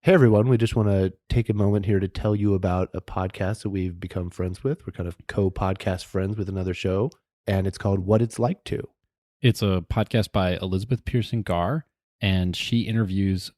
Hey everyone, we just want to take a moment here to tell you about a podcast that we've become friends with. We're kind of co-podcast friends with another show, and it's called What It's Like To. It's a podcast by Elizabeth Pearson Garr, and she interviews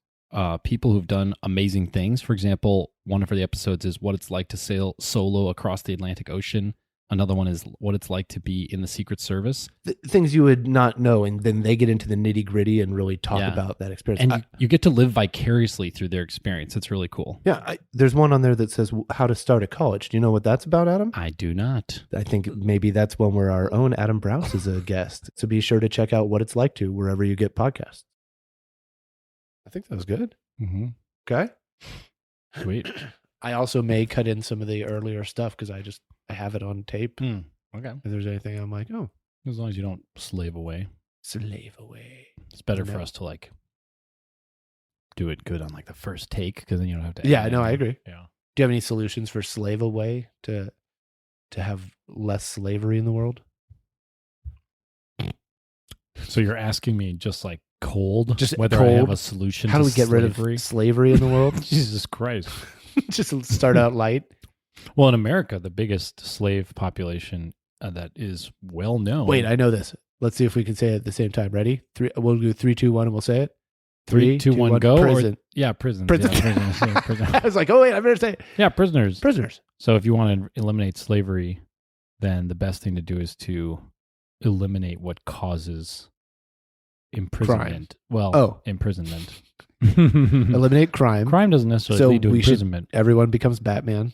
people who've done amazing things. For example, one of the episodes is what it's like to sail solo across the Atlantic Ocean. Another one is what it's like to be in the Secret Service. Things you would not know, and then they get into the nitty gritty and really talk about that experience. And you get to live vicariously through their experience. It's really cool. Yeah, there's one on there that says how to start a college. Do you know what that's about, Adam? I do not. I think maybe that's one where our own Adam Braus is a guest. So be sure to check out What It's Like To wherever you get podcasts. I think that was good. Mm-hmm. Okay. Sweet. I also may cut in some of the earlier stuff because I have it on tape. Okay. If there's anything, I'm like, oh. As long as you don't slave away. Slave away. It's better for us to like do it good on like the first take because then you don't have to. Yeah, no, I agree. Yeah. Do you have any solutions for slave away to have less slavery in the world? So you're asking me just like cold, just whether cold. I have a solution. How do we get rid of slavery in the world? Jesus Christ! Just start out light. Well, in America, the biggest slave population that is well known. Wait, I know this. Let's see if we can say it at the same time. Ready? We'll do 3, 2, 1, and we'll say it. 3, 2, 1, go. Prison. Prison. Prison. Yeah, prison. I was like, oh wait, I better say it. Yeah, prisoners. Prisoners. So if you want to eliminate slavery, then the best thing to do is to eliminate what causes imprisonment. Crime. Imprisonment. Eliminate crime. Crime doesn't necessarily lead to imprisonment. Everyone becomes Batman.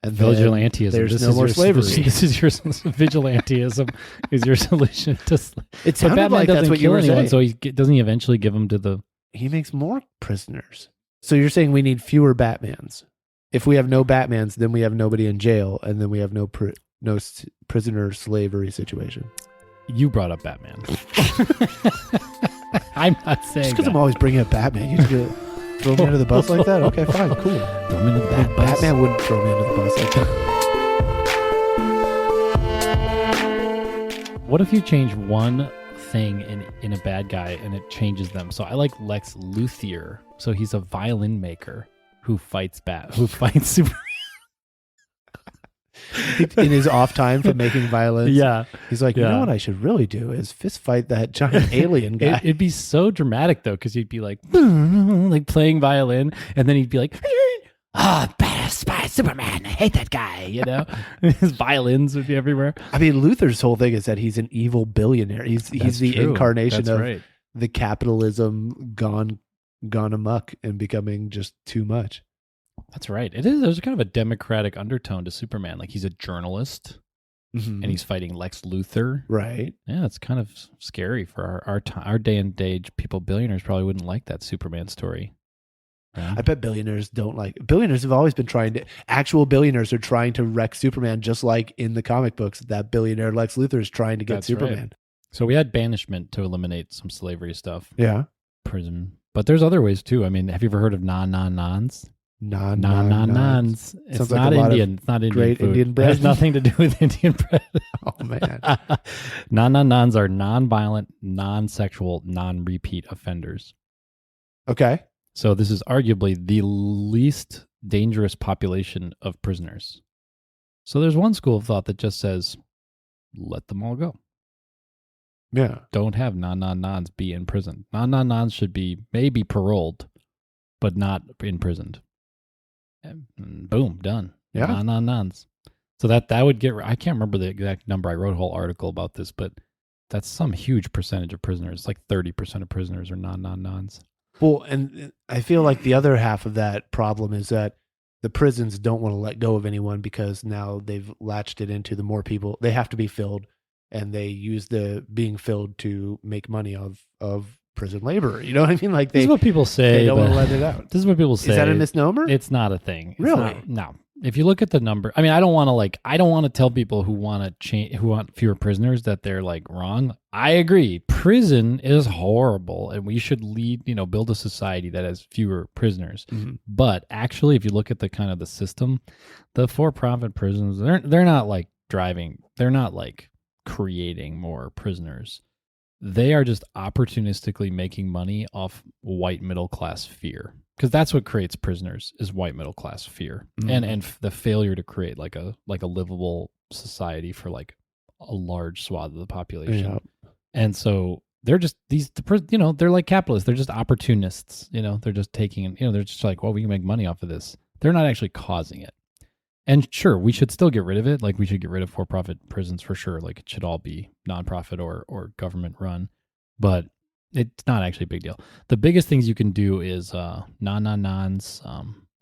And vigilantism. There's no more slavery. This is your vigilantism. Is your solution to slavery? It sounded like that's what you were saying. So doesn't he eventually give them to the? He makes more prisoners. So you're saying we need fewer Batmans. If we have no Batmans, then we have nobody in jail, and then we have no prisoner slavery situation. You brought up Batman. I'm not saying just because I'm always bringing up Batman. You just throw me under the bus like that? Okay, fine, cool. Throw me under the bus. Batman wouldn't throw me under the bus like that. What if you change one thing in a bad guy and it changes them? So I like Lex Luthor. So he's a violin maker who fights Superman. In his off time from making violins. Yeah. He's like, you know what I should really do is fist fight that giant alien guy. It'd be so dramatic though, because he'd be like playing violin, and then he'd be like, Superman, I hate that guy, you know? His violins would be everywhere. I mean, Luther's whole thing is that he's an evil billionaire. He's the incarnation of the capitalism gone amok and becoming just too much. That's right. It is. There's kind of a democratic undertone to Superman. Like he's a journalist, and he's fighting Lex Luthor. Right. Yeah, it's kind of scary for our day and age. Billionaires probably wouldn't like that Superman story. Yeah. I bet billionaires don't like. Billionaires have always been actual billionaires are trying to wreck Superman, just like in the comic books. That billionaire Lex Luthor is trying to get Superman. Right. So we had banishment to eliminate some slavery stuff. Yeah. Prison. But there's other ways too. I mean, have you ever heard of nons? Non-nons. It's not Indian. It's not Indian great food. Indian bread. It has nothing to do with Indian bread. Oh, man. Non-nons are non-violent, non-sexual, non-repeat offenders. Okay. So this is arguably the least dangerous population of prisoners. So there's one school of thought that just says, let them all go. Yeah. Don't have non-nons be in prison. Non-nons should be maybe paroled, but not imprisoned. And boom, done. Yeah. Non-nons. So that would get, I can't remember the exact number. I wrote a whole article about this, but that's some huge percentage of prisoners. Like 30% of prisoners are non-nons. Well, and I feel like the other half of that problem is that the prisons don't want to let go of anyone because now they've latched it into the more people, they have to be filled, and they use the being filled to make money of prison labor. You know what I mean? Like this is what people say. They don't want to let it out. This is what people say. Is that a misnomer? It's not a thing. Really? No. If you look at the number, I mean, I don't want to tell people who want to change, who want fewer prisoners, that they're like wrong. I agree. Prison is horrible, and we should build a society that has fewer prisoners. Mm-hmm. But actually, if you look at the kind of the system, the for-profit prisons, they're not like driving. They're not like creating more prisoners. They are just opportunistically making money off white middle class fear. because that's what creates prisoners is white middle class fear and the failure to create like a livable society for like a large swath of the population. Yeah. And so they're just they're like capitalists. They're just opportunists. They're just taking, they're just like, well, we can make money off of this. They're not actually causing it. And sure, we should still get rid of it. Like we should get rid of for-profit prisons for sure. Like it should all be nonprofit or government run, but it's not actually a big deal. The biggest things you can do is non-nons,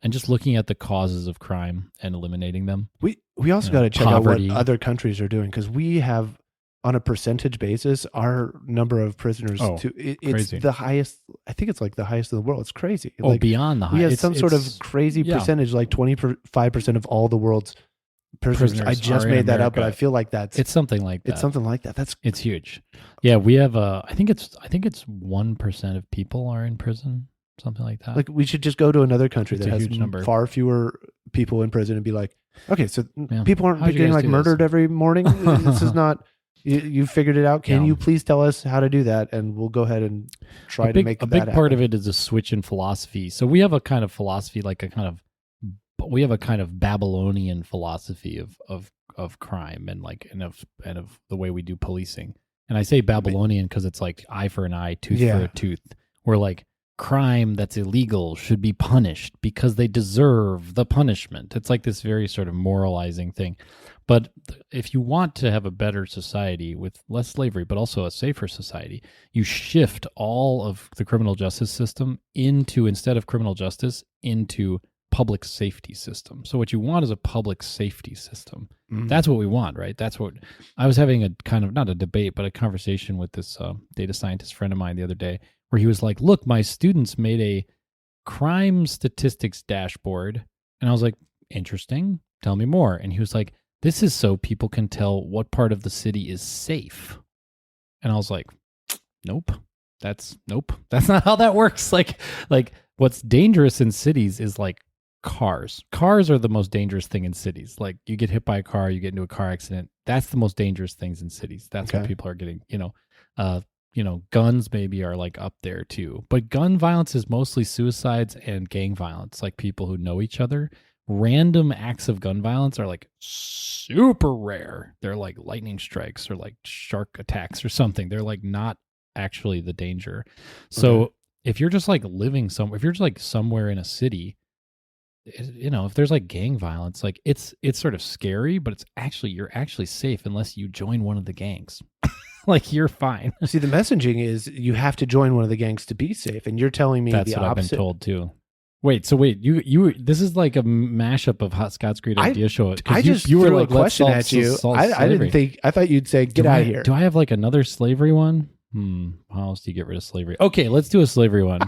and just looking at the causes of crime and eliminating them. We also got to check poverty. out what other countries are doing, because we have, on a percentage basis, our number of prisoners it's crazy. the highest. I think it's like the highest in the world. It's crazy. Oh, like, beyond the high. we have some sort of crazy percentage, like 25% of all the world's prisoners. I just made that up, but I feel like it's something like that. It's something like that. It's huge. Yeah, we have I think it's 1% of people are in prison, something like that. Like we should just go to another country that has number. far fewer people in prison and be like, okay, so people aren't How'd you getting guys like do murdered this? every morning. This is not. You figured it out. Can you please tell us how to do that? And we'll go ahead and try to make that happen. A big part of it is a switch in philosophy. So we have a kind of philosophy, we have a kind of Babylonian philosophy of crime and of the way we do policing. And I say Babylonian because it's like eye for an eye, tooth for a tooth. We're like, crime that's illegal should be punished because they deserve the punishment. It's like this very sort of moralizing thing. But if you want to have a better society with less slavery, but also a safer society, you shift all of the criminal justice system instead of criminal justice, into public safety system. So what you want is a public safety system. That's what we want, right? That's what I was having a kind of, not a debate, but a conversation with this data scientist friend of mine the other day, where he was like, look, my students made a crime statistics dashboard. And I was like, interesting. Tell me more. And he was like, this is so people can tell what part of the city is safe. And I was like, nope. That's not how that works. Like what's dangerous in cities is like cars. Cars are the most dangerous thing in cities. Like you get hit by a car, you get into a car accident. That's the most dangerous things in cities. That's what people are getting, guns maybe are like up there too. But gun violence is mostly suicides and gang violence, like people who know each other. Random acts of gun violence are like super rare. They're like lightning strikes or like shark attacks or something. They're like not actually the danger. So if you're just like if you're just like somewhere in a city, if there's like gang violence, like it's sort of scary, but you're actually safe unless you join one of the gangs. Like you're fine. See, the messaging is you have to join one of the gangs to be safe, and you're telling me that's the what opposite. I've been told too. Wait, you this is like a mashup of Scott's Great Idea Show. I just you were threw like, a question at you. I didn't think. I thought you'd say, "Get out of here." Do I have like another slavery one? How else do you get rid of slavery? Okay, let's do a slavery one.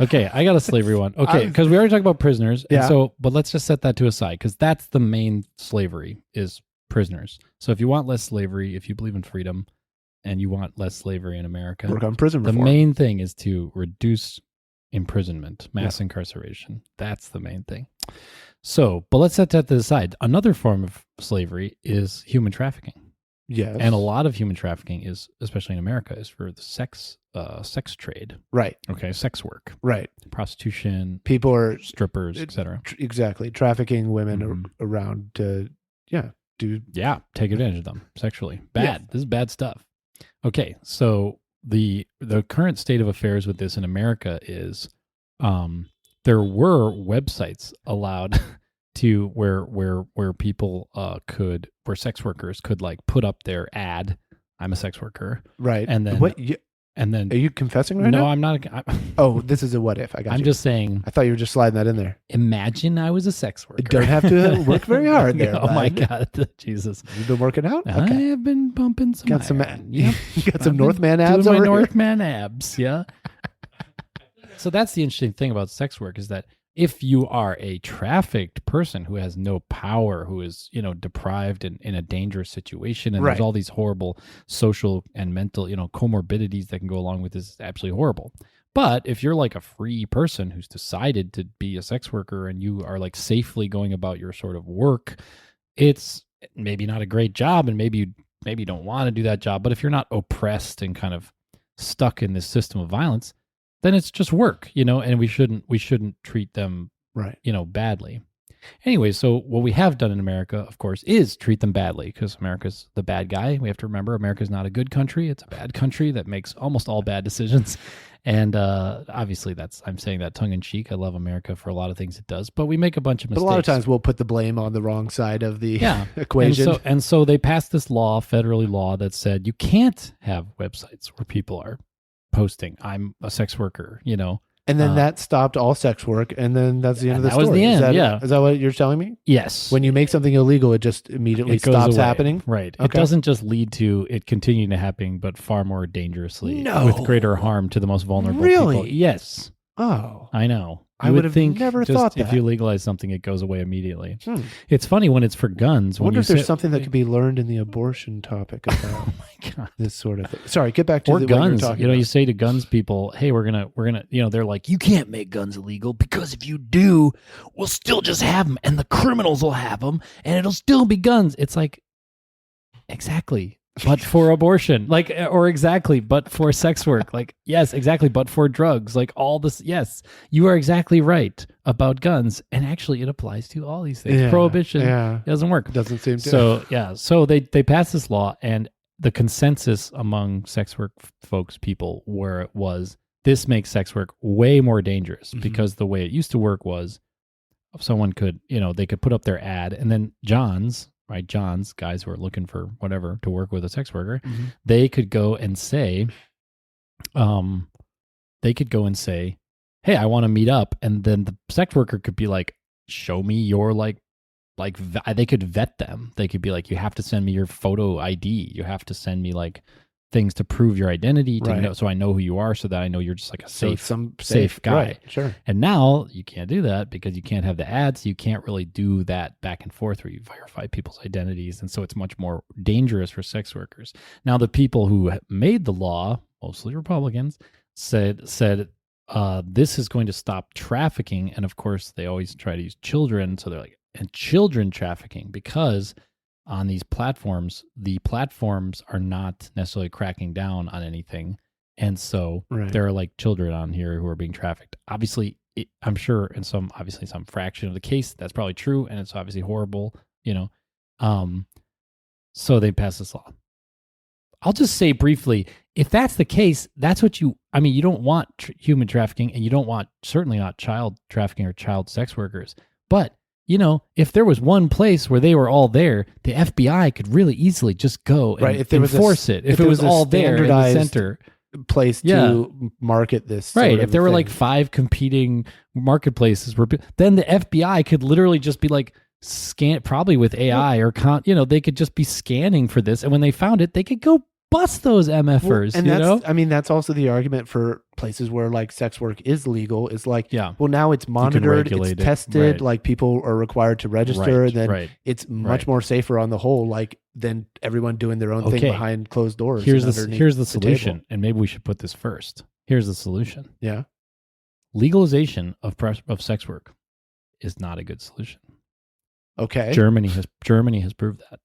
Okay, I got a slavery one. Okay, because we already talked about prisoners. Yeah. But let's just set that to aside, because that's the main slavery is prisoners. So if you want less slavery, if you believe in freedom, and you want less slavery in America, work on prison reform. The main thing is to reduce imprisonment, mass incarceration. That's the main thing. So, but let's set that to the side. Another form of slavery is human trafficking. Yes. And a lot of human trafficking is, especially in America, is for the sex trade. Right. Okay, sex work. Right. Prostitution. People are strippers, etc. Exactly. Trafficking women around to take advantage of them sexually. Bad. Yeah. This is bad stuff. Okay, so the current state of affairs with this in America is there were websites allowed to where people where sex workers could like put up their ad, I'm a sex worker. Right. And then are you confessing right now? No, I'm not. Oh, this is a what if. I'm just saying. I thought you were just sliding that in there. Imagine I was a sex worker. You don't have to work very hard there. Oh my God, Jesus! You've been working out. Okay. I have been bumping some. Got some. Yep. You got some Northman abs. Doing my over here? Northman abs. Yeah. So that's the interesting thing about sex work is that if you are a trafficked person who has no power, who is, deprived in a dangerous situation, and there's all these horrible social and mental, comorbidities that can go along with this, is absolutely horrible. But if you're like a free person who's decided to be a sex worker and you are like safely going about your sort of work, it's maybe not a great job, and maybe you don't want to do that job. But if you're not oppressed and kind of stuck in this system of violence, then it's just work, and we shouldn't treat them, Right. badly. Anyway, so what we have done in America, of course, is treat them badly because America's the bad guy. We have to remember America's not a good country. It's a bad country that makes almost all bad decisions. And obviously I'm saying that tongue in cheek. I love America for a lot of things it does, but we make a bunch of mistakes. But a lot of times we'll put the blame on the wrong side of the equation. equation. And so they passed this law, federally law, that said you can't have websites where people are posting, I'm a sex worker, And then that stopped all sex work, and then that's the end of the story. That was the end, Is that what you're telling me? Yes. When you make something illegal, it just immediately It goes stops away. happening? Right. Okay. It doesn't just lead to it continuing to happen, but far more dangerously, with greater harm to the most vulnerable people. Yes. Oh. I know. I would have never thought that. If you legalize something, it goes away immediately. It's funny when it's for guns. I wonder if there's something that could be learned in the abortion topic about oh my God. this sort of thing. Sorry, get back to or the guns. what you're talking about. You say to guns people, hey, we're gonna, they're like, you can't make guns illegal because if you do, we'll still just have them, and the criminals will have them, and it'll still be guns. It's like, exactly. But for abortion, but for sex work, yes, exactly, but for drugs, all this, yes, you are exactly right about guns, and actually it applies to all these things. Prohibition doesn't work. Doesn't seem to. So they passed this law, and the consensus among sex work people was this makes sex work way more dangerous because the way it used to work was someone could, they could put up their ad, and then John's, guys who are looking for whatever to work with a sex worker, they could go and say, hey, I want to meet up. And then the sex worker could be like, show me your they could vet them. They could be like, you have to send me your photo ID. You have to send me things to prove your identity to know, so I know who you are, so that I know you're just a safe guy. Right, sure. And now you can't do that because you can't have the ads. You can't really do that back and forth where you verify people's identities. And so it's much more dangerous for sex workers. Now, the people who made the law, mostly Republicans, said this is going to stop trafficking. And of course, they always try to use children. So they're like, and children trafficking, because on these platforms, the platforms are not necessarily cracking down on anything. And so there are children on here who are being trafficked. Obviously, I'm sure in some fraction of the case, that's probably true. And it's obviously horrible, so they passed this law. I'll just say briefly, if that's the case, that's what you don't want human trafficking, and you don't want, certainly not child trafficking or child sex workers. But if there was one place where they were all there, the FBI could really easily just go and enforce it. If it was all there in the center. Place to market this. Right. If there were 5 competing marketplaces, then the FBI could literally just be scan, probably with AI or, they could just be scanning for this. And when they found it, they could go bust those MFers. And that's also the argument for places where sex work is legal. Is now it's monitored, it's tested, people are required to register, and then it's much more safer on the whole, than everyone doing their own thing behind closed doors. Here's the solution, and maybe we should put this first. Here's the solution. Yeah. Legalization of sex work is not a good solution. Okay. Germany has proved that.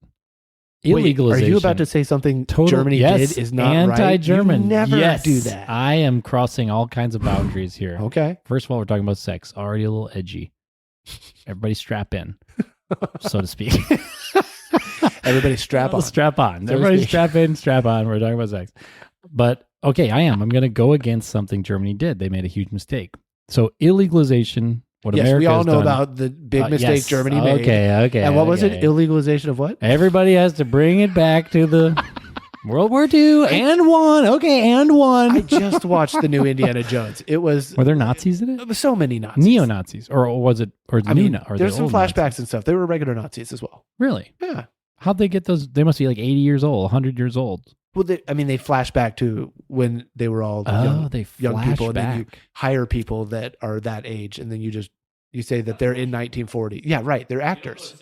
Illegalization. Wait, are you about to say something Germany did is not anti-German? Right? You never do that. I am crossing all kinds of boundaries here. Okay. First of all, we're talking about sex. Already a little edgy. Everybody strap in, so to speak. Everybody strap on. Strap on. Everybody strap in, strap on. We're talking about sex. But, okay, I'm going to go against something Germany did. They made a huge mistake. So illegalization... we all know about the big mistake Germany made. Okay. And what was it? Illegalization of what? Everybody has to bring it back to the World War II and one. Okay, and one. I just watched the new Indiana Jones. It was... Were there Nazis in it? There was so many Nazis. Neo-Nazis. Or was it... there's some flashbacks Nazis and stuff. They were regular Nazis as well. Really? Yeah. How'd they get those? They must be 80 years old, 100 years old. Well, they flash back to when they were all young people, and then you hire people that are that age, and then you say that they're in 1940. Yeah, right. They're actors.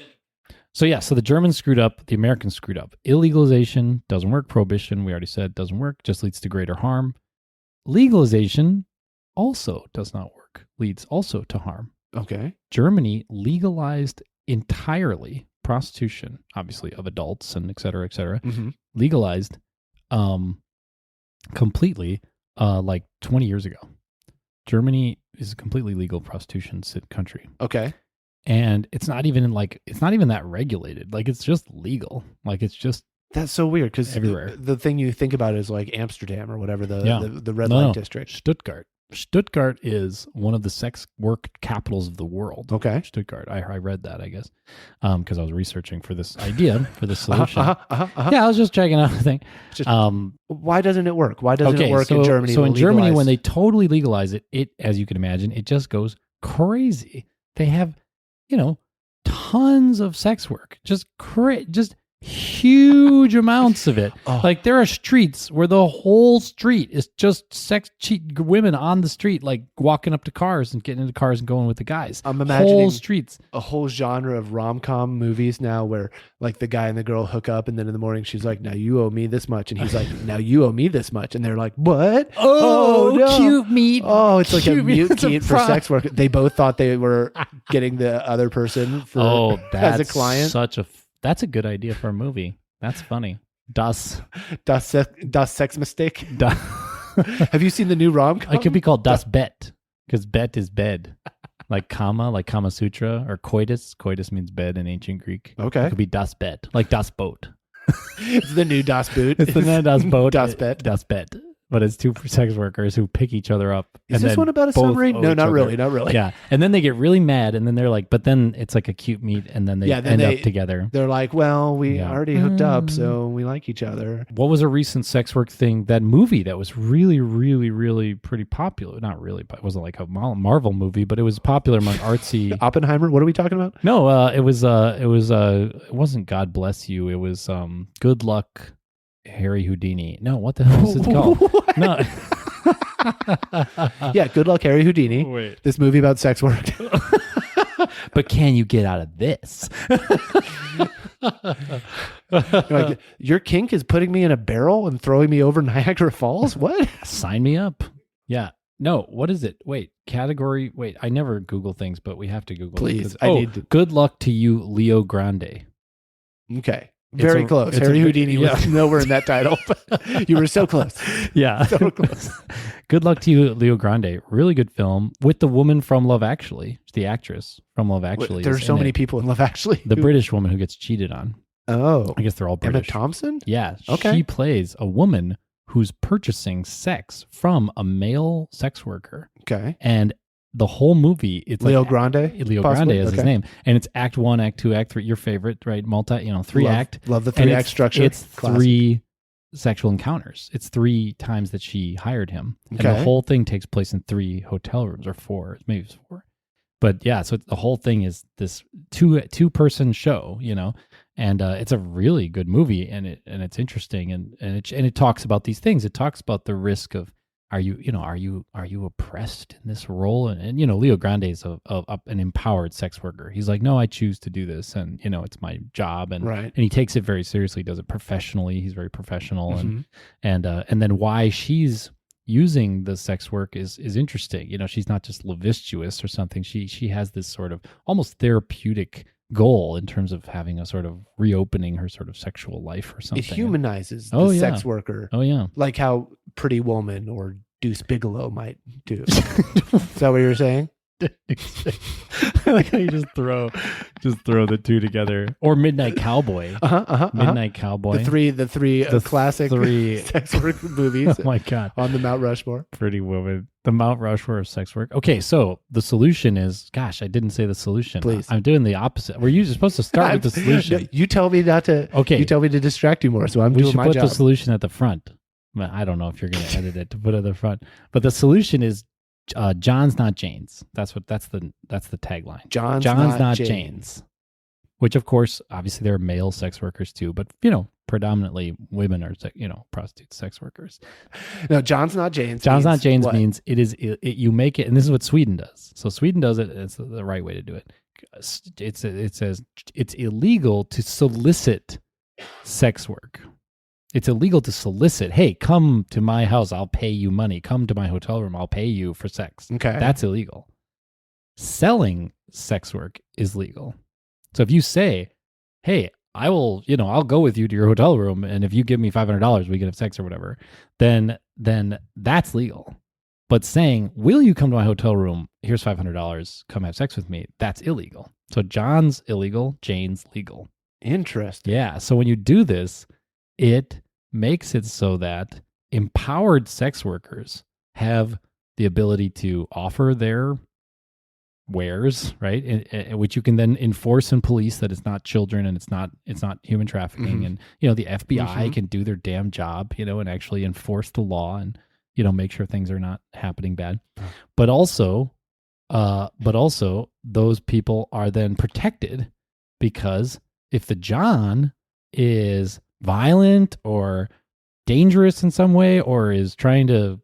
So the Germans screwed up. The Americans screwed up. Illegalization doesn't work. Prohibition, we already said, doesn't work. Just leads to greater harm. Legalization also does not work. Leads also to harm. Okay. Germany legalized entirely prostitution, obviously of adults and et cetera, legalized completely 20 years ago. Germany is a completely legal prostitution country. Okay. And it's not even that regulated. Like, it's just legal. Like, it's just That's so weird because everywhere. the thing you think about is like Amsterdam or whatever, the red No, light no. district. Stuttgart is one of the sex work capitals of the world. Okay. Stuttgart. I read that, I guess, because I was researching for this idea, for this solution. Uh-huh. Yeah, I was just checking out the thing. Why doesn't it work? Why doesn't it work in Germany? So in Germany, when they totally legalize it, as you can imagine, it just goes crazy. They have, tons of sex work, just huge amounts of it. Oh. Like, there are streets where the whole street is just cheat women on the street, like walking up to cars and getting into cars and going with the guys. I'm imagining whole streets. a whole genre of rom-com movies now where like the guy and the girl hook up and then in the morning she's like, now you owe me this much. And he's like, now you owe me this much. And they're like, what? Oh, no. cute meat. Oh, it's like a mute meat for sex work. They both thought they were getting the other person as a client. That's a good idea for a movie. That's funny. Das Sex Mistake. Have you seen the new rom-com? It could be called Das Bet, because bet is bed. Like Kama Sutra, or coitus. Coitus means bed in ancient Greek. Okay. It could be Das Bet, like Das Boot. It's the new Das Boot. It's the new Das Boot. Das Bet. Das Bet. But it's two sex workers who pick each other up. Is this one about a submarine? No, not really. Yeah. And then they get really mad, and then they're like, but then it's like a cute meet, and then they end up together. They're like, well, we already hooked up, so we like each other. What was a recent sex work thing, that movie that was really, really, really pretty popular? Not really, but it wasn't like a Marvel movie, but it was popular among artsy. Oppenheimer? What are we talking about? No, it wasn't God Bless You. It was Good Luck, Harry Houdini. No, what the hell is it called? No. Yeah, Good Luck, Harry Houdini. Wait. This movie about sex work. But can you get out of this? Like, your kink is putting me in a barrel and throwing me over Niagara Falls? What? Sign me up. Yeah. No, what is it? Wait, category. Wait, I never Google things, but we have to Google. Please. I need to. Good luck to you, Leo Grande. Okay. Very close. Harry Houdini was nowhere in that title. You were so close. Yeah. So close. Good luck to you, Leo Grande. Really good film with the woman from Love Actually, the actress from Love Actually. There's so many people in Love Actually. The British woman who gets cheated on. Oh. I guess they're all British. Emma Thompson? Yeah. Okay. She plays a woman who's purchasing sex from a male sex worker. Okay. And the whole movie, it's Leo like Grande? Leo Grande is his name. And it's act 1, act 2, act 3, your favorite, right? Three act. Love the 3 act structure. It's Classic. 3 sexual encounters. It's 3 times that she hired him. Okay. And the whole thing takes place in 3 hotel rooms, or 4, maybe it's 4. But yeah, so the whole thing is this two-person show, and it's a really good movie, and it's interesting, and it talks about these things. It talks about the risk of, are you oppressed in this role? And Leo Grande is an empowered sex worker. He's like, no, I choose to do this, and it's my job, and right. And he takes it very seriously. He does it professionally. He's very professional, Mm-hmm. and then why she's using the sex work is interesting. She's not just lascivious or something. She has this sort of almost therapeutic goal in terms of having a sort of reopening her sort of sexual life or something. It humanizes the sex worker. Oh yeah. Like how Pretty Woman or Deuce Bigelow might do. Is that what you're saying? I like how you just throw the two together. Or Midnight Cowboy. Midnight Cowboy. The three classic sex work movies. Oh my God. On the Mount Rushmore. Pretty Woman. The Mount Rushmore of sex work. Okay, so the solution is, gosh, I didn't say the solution. Please. I'm doing the opposite. We're usually supposed to start with the solution. You tell me not to. Okay. You tell me to distract you more, so I'm doing my job. We should put the solution at the front. I don't know if you're going to edit it to put it at the front, but the solution is John's not Jane's. That's the tagline. John's not Jane's. Which, of course, obviously there are male sex workers too, but predominantly women are prostitutes, sex workers. No, John's not Jane's. John's not Jane's means you make it, and this is what Sweden does. So Sweden does it. It's the right way to do it. It says it's illegal to solicit sex work. It's illegal to solicit. Hey, come to my house. I'll pay you money. Come to my hotel room. I'll pay you for sex. Okay. That's illegal. Selling sex work is legal. So if you say, hey, I'll go with you to your hotel room, and if you give me $500, we can have sex or whatever, then that's legal. But saying, will you come to my hotel room? Here's $500. Come have sex with me. That's illegal. So John's illegal. Jane's legal. Interesting. Yeah. So when you do this, it makes it so that empowered sex workers have the ability to offer their wares, right? Which you can then enforce and police that it's not children and it's not human trafficking. And, the FBI can do their damn job, and actually enforce the law and, make sure things are not happening bad. But also those people are then protected because if the John is violent or dangerous in some way or is trying to,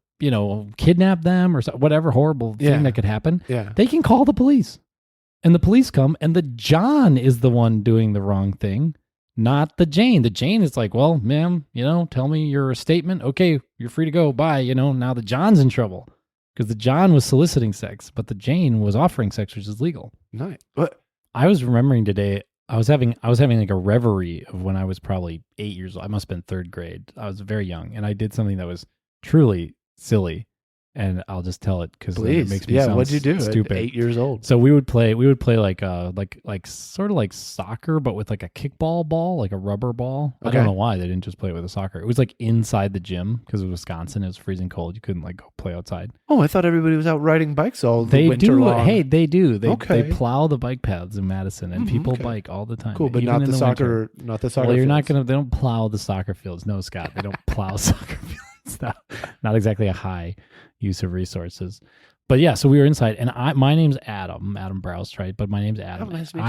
kidnap them or whatever horrible thing that could happen, they can call the police. And the police come and the John is the one doing the wrong thing, not the Jane. The Jane is like, well, ma'am, tell me your statement. Okay, you're free to go. Bye. Now the John's in trouble because the John was soliciting sex, but the Jane was offering sex, which is legal. Nice. What? I was remembering today, I was having like a reverie of when I was probably 8 years old. I must have been third grade. I was very young and I did something that was truly silly, and I'll just tell it because it makes me sound what'd you do stupid. At 8 years old? So we would play like sort of like soccer, but with like a kickball ball, like a rubber ball. Okay. I don't know why they didn't just play it with a soccer. It was like inside the gym because it was Wisconsin. It was freezing cold. You couldn't like go play outside. Oh, I thought everybody was out riding bikes all the winter do. long. Hey, they do. They plow the bike paths in Madison, and people bike all the time. Cool, but not the soccer. Not the soccer. Well, you're fields. not gonna. They don't plow the soccer fields. No, Scott. They don't plow soccer fields. It's not exactly a high use of resources. But yeah, so we were inside, and my name's Adam Braus, right? But my name's Adam. Oh, nice to meet you.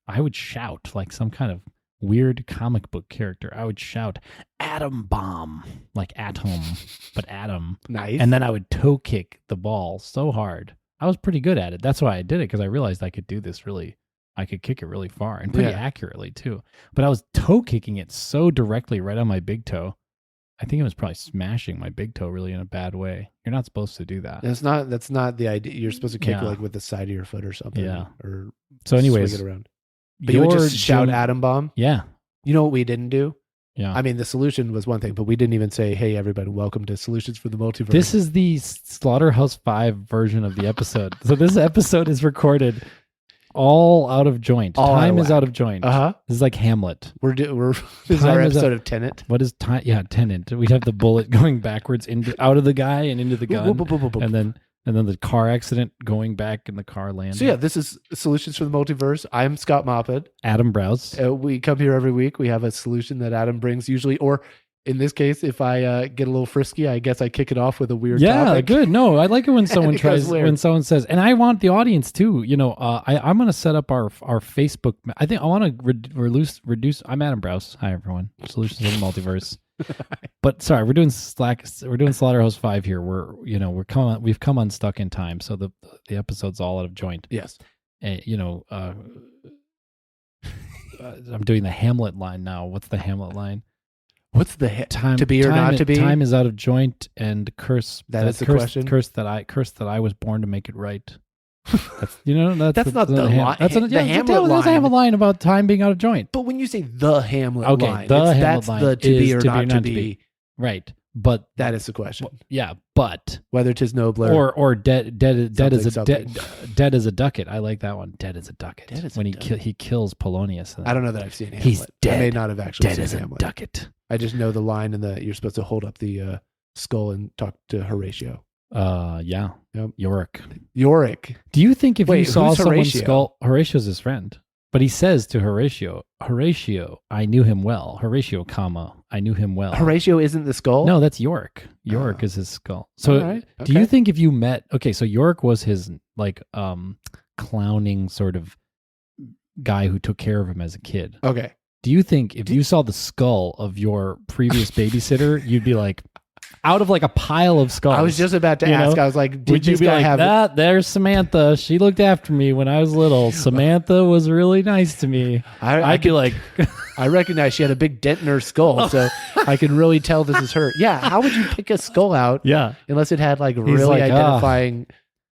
I would shout like some kind of weird comic book character. I would shout, Atom Bomb, like atom, but Adam. Nice. And then I would toe kick the ball so hard. I was pretty good at it. That's why I did it, because I realized I could do this I could kick it really far and pretty accurately too. But I was toe kicking it so directly right on my big toe. I think it was probably smashing my big toe really in a bad way. You're not supposed to do that. That's not the idea. You're supposed to kick like with the side of your foot or something. Yeah. Or so anyways, swing it around. But you would just shout Atom Bomb? Yeah. You know what we didn't do? Yeah. I mean, the solution was one thing, but we didn't even say, hey, everybody, welcome to Solutions for the Multiverse. This is the Slaughterhouse 5 version of the episode. So this episode is recorded all out of joint. Time is out of joint. Uh-huh. This is like Hamlet. This is our episode of Tenet. What is time? Yeah, Tenet. We'd have the bullet going backwards out of the guy and into the gun, and then the car accident going back in the car landing. So yeah, this is Solutions for the Multiverse. I'm Scott Moppet. Adam Braus. We come here every week. We have a solution that Adam brings usually, or in this case, if I get a little frisky, I guess I kick it off with a weird topic. Good. No, I like it when someone when someone says, and I want the audience too. I'm going to set up our Facebook. I think I want to reduce. I'm Adam Braus. Hi everyone. Solutions for the Multiverse. But sorry, we're doing Slaughterhouse 5 here. We've come unstuck in time, so the episode's all out of joint. Yes. I'm doing the Hamlet line now. What's the Hamlet line? What's the time to be or not to be? Time is out of joint, and curse. That's the question. Curse that I was born to make it right. That's not the line. That's the Hamlet line. There's a Hamlet line about time being out of joint. But when you say the Hamlet line, that's the to be or not to be. Right. But that is the question. But whether 'tis nobler or dead as a ducat. I like that one. Dead as a ducat. He kills Polonius. I don't know that I've seen Hamlet. He's dead. I may not have actually dead seen as Hamlet. A ducat. I just know the line and you're supposed to hold up the skull and talk to Horatio. Yeah. Yep. Yorick. Do you think if you saw someone's skull, Horatio's his friend, but he says to Horatio, I knew him well. Horatio, I knew him well. Horatio isn't the skull? No, that's Yorick. Yorick is his skull. So do you think if you met, so Yorick was his clowning sort of guy who took care of him as a kid. Okay. Do you think if you saw the skull of your previous babysitter, you'd be like, out of like a pile of skulls? I was just about to ask. I was like, would you be like, there's Samantha. She looked after me when I was little. Samantha was really nice to me. I'd be like, I recognize she had a big dent in her skull, so I can really tell this is her. Yeah. How would you pick a skull out? Yeah. Unless it had like really identifying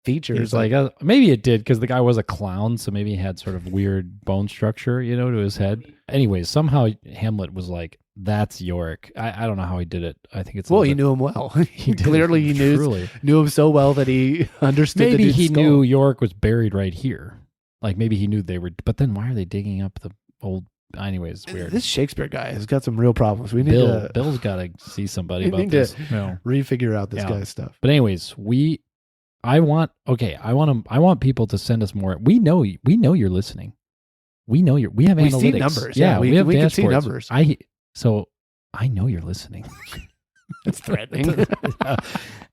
features. He's like, maybe it did because the guy was a clown, so maybe he had sort of weird bone structure, to his head. Anyways, somehow Hamlet was like, "That's Yorick." I don't know how he did it. I think it's he knew him well. He did, Clearly, he knew him so well that he understood. Maybe the he skull. knew Yorick was buried right here. Like maybe he knew they were. But then why are they digging up the old? Anyways, it's weird. This Shakespeare guy has got some real problems. We need Bill's got to see somebody we about need this. to refigure out this guy's stuff. But anyways, I want people to send us more. We know you're listening. We know we have analytics. See numbers. Yeah, we have can dashboards. see numbers. I know you're listening. It's threatening.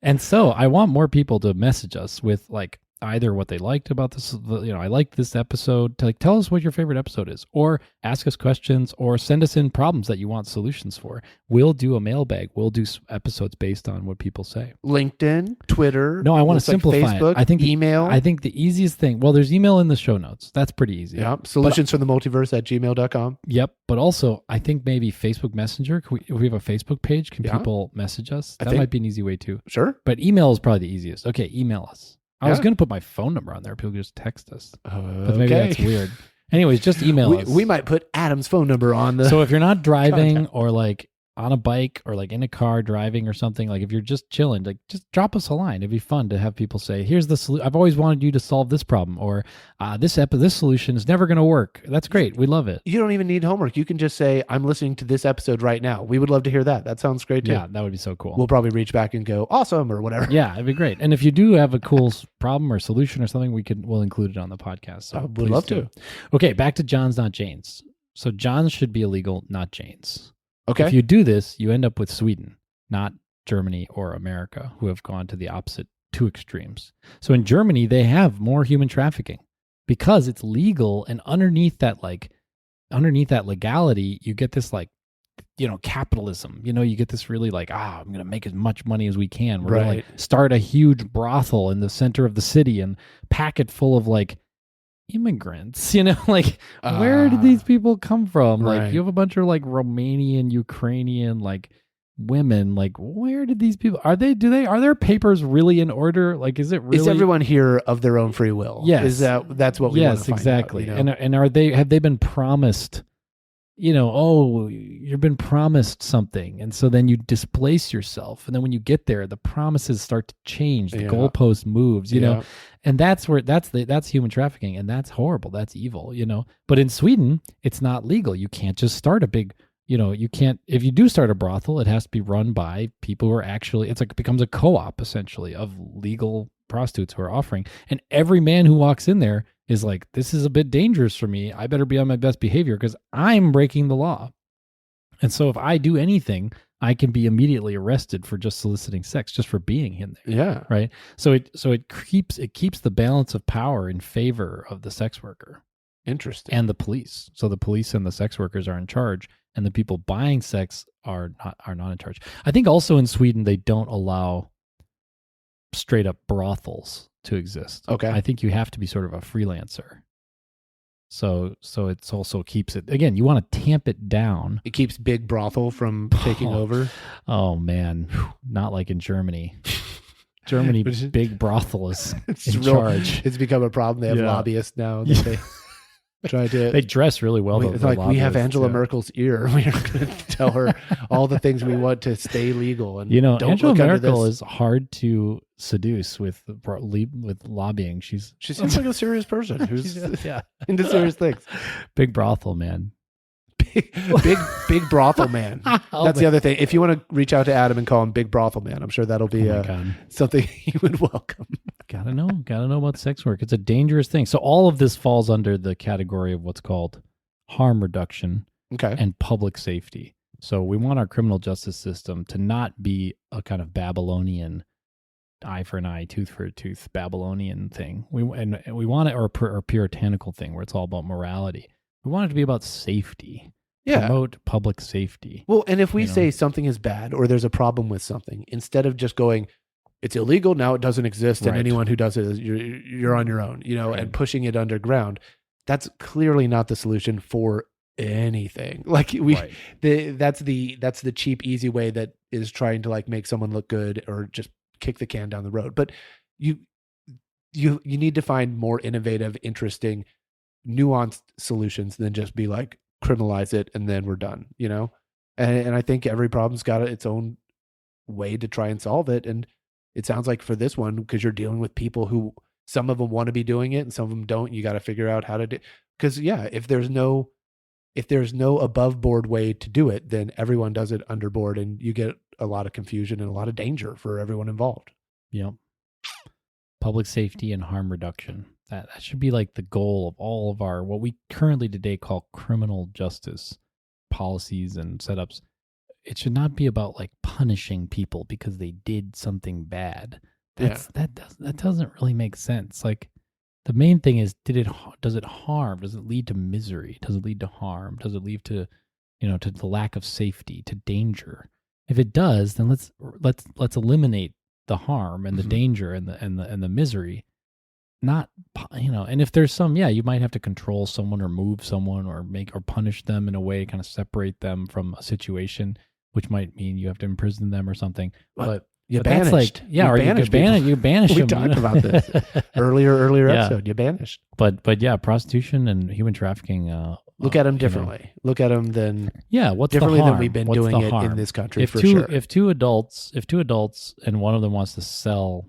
And so I want more people to message us with like either what they liked about this, I liked this episode, to like tell us what your favorite episode is, or ask us questions, or send us in problems that you want solutions for. We'll do a mailbag. We'll do episodes based on what people say. LinkedIn, Twitter. No, I want to simplify Facebook, it. I think email. I think the easiest thing, well, there's email in the show notes. That's pretty easy. Yeah. Solutions from the multiverse at gmail.com. Yep. But also, I think maybe Facebook Messenger. If we have a Facebook page, can people message us? That might be an easy way too. Sure. But email is probably the easiest. Okay, email us. I was going to put my phone number on there. People could just text us. But maybe that's weird. Anyways, just email us. We might put Adam's phone number on the... So if you're not driving or like on a bike or like in a car driving or something, like if you're just chilling, like just drop us a line. It'd be fun to have people say, here's the solution. I've always wanted you to solve this problem, or this solution is never going to work. That's great. We love it. You don't even need homework. You can just say, I'm listening to this episode right now. We would love to hear that. That sounds great too. Yeah, that would be so cool. We'll probably reach back and go, awesome, or whatever. Yeah, it'd be great. And if you do have a cool problem or solution or something, we'll include it on the podcast. So we'd love to. Okay, back to John's, not Jane's. So John's should be illegal, not Jane's. Okay. If you do this, you end up with Sweden, not Germany or America, who have gone to the opposite two extremes. So in Germany, they have more human trafficking because it's legal, and underneath that legality, you get this like, capitalism. You get this really like, I'm going to make as much money as we can. We're going to like start a huge brothel in the center of the city and pack it full of like immigrants, like where did these people come from? Like you have a bunch of like Romanian, Ukrainian, like women, like where did these people, are their papers really in order? Like, is everyone here of their own free will? Yes. That's what we want to find exactly. out, And have they been promised, you've been promised something, and so then you displace yourself, and then when you get there, the promises start to change, the goalpost moves, and that's human trafficking, and that's horrible, that's evil, But in Sweden, it's not legal. You can't just start a big, you can't. If you do start a brothel, it has to be run by people who are actually. It's like it becomes a co-op essentially of legal prostitutes who are offering, and every man who walks in there is like, this is a bit dangerous for me. I better be on my best behavior because I'm breaking the law. And so if I do anything, I can be immediately arrested for just soliciting sex, just for being in there. Yeah. Right. So it keeps the balance of power in favor of the sex worker. Interesting. And the police. So the police and the sex workers are in charge, and the people buying sex are not in charge. I think also in Sweden, they don't allow straight up brothels to exist. Okay. I think you have to be sort of a freelancer. So it's also keeps it, again, you want to tamp it down. It keeps big brothel from taking over. Oh man, not like in Germany. Germany, big brothel is in charge. It's become a problem. They have lobbyists now. That they try to. They dress really well. It's like we have Angela Merkel's ear. We're going to tell her all the things we want to stay legal. And don't Angela look Merkel is hard to seduce with lobbying. She seems like a serious person who's into serious things. Big brothel man. Big brothel man. That's the other thing. If you want to reach out to Adam and call him Big Brothel Man, I'm sure that'll be something he would welcome. Gotta know about sex work. It's a dangerous thing. So all of this falls under the category of what's called harm reduction and public safety. So we want our criminal justice system to not be a kind of Babylonian eye for an eye, tooth for a tooth Babylonian thing. We want it, or a puritanical thing where it's all about morality. We want it to be about safety. Promote public safety. Well, and if we say something is bad or there's a problem with something, instead of just going, it's illegal, now it doesn't exist, and anyone who does it, you're on your own, and pushing it underground, that's clearly not the solution for anything. Like that's the cheap, easy way that is trying to like make someone look good or just kick the can down the road. But you need to find more innovative, interesting, nuanced solutions than just be like criminalize it and then we're done, you know? And I think every problem's got its own way to try and solve it. And it sounds like for this one, because you're dealing with people who some of them want to be doing it and some of them don't, you got to figure out how to do. Because yeah, if there's no above board way to do it, then everyone does it under board, and you get a lot of confusion and a lot of danger for everyone involved. Yep. Public safety and harm reduction. That should be like the goal of all of our, what we currently today call criminal justice policies and setups. It should not be about like punishing people because they did something bad. That doesn't really make sense. Like, the main thing is, does it harm? Does it lead to misery? Does it lead to harm? Does it lead to, to the lack of safety, to danger? If it does, then let's eliminate the harm and the danger and the misery. Not, and if there's some, you might have to control someone or move someone or punish them in a way, kind of separate them from a situation, which might mean you have to imprison them or something. But you that's like, you banish them. We talked about this earlier episode. You banished. But yeah, prostitution and human trafficking. Look at them differently. Look at them what's differently the harm? than we've been What's doing the it harm? in this country. If two adults and one of them wants to sell,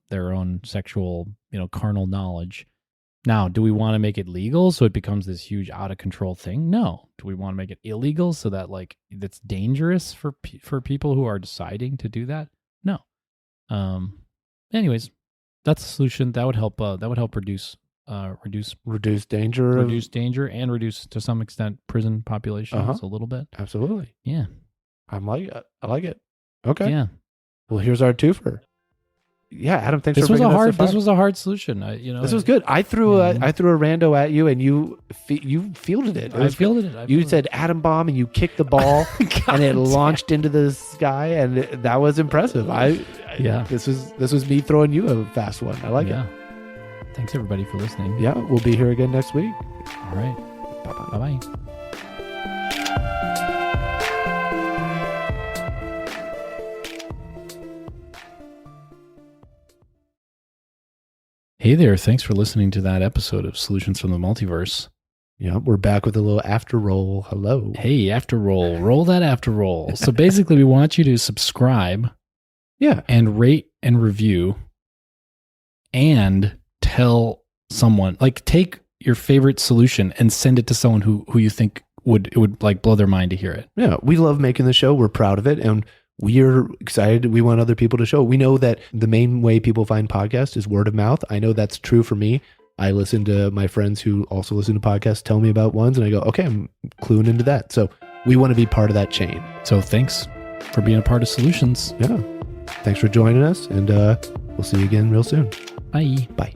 their own sexual, carnal knowledge. Now, do we want to make it legal so it becomes this huge out of control thing? No. Do we want to make it illegal so that like that's dangerous for people who are deciding to do that? No. Anyways, that's a solution that would help. Reduce danger, and reduce to some extent prison populations a little bit. Absolutely. Yeah. I like it. Okay. Yeah. Well, here's our twofer. Yeah, Adam, thanks for bringing this was a hard solution. This was good. I threw a rando at you, and you fielded it. I fielded it. You said atom bomb, and you kicked the ball, and it launched into the sky, and that was impressive. This was me throwing you a fast one. I like it. Thanks everybody for listening. Yeah, we'll be here again next week. All right. Bye-bye. Hey there, thanks for listening to that episode of Solutions from the Multiverse. Yeah, we're back with a little after roll. Hello. Hey, after roll. Roll that after roll. So basically, we want you to subscribe. Yeah. And rate and review. And tell someone, like, take your favorite solution and send it to someone who you think it would like blow their mind to hear it. Yeah, we love making the show. We're proud of it. And we're excited. We want other people to show. We know that the main way people find podcasts is word of mouth. I know that's true for me. I listen to my friends who also listen to podcasts tell me about ones, and I go, okay, I'm cluing into that. So we want to be part of that chain. So thanks for being a part of Solutions. Yeah. Thanks for joining us, and we'll see you again real soon. Bye. Bye.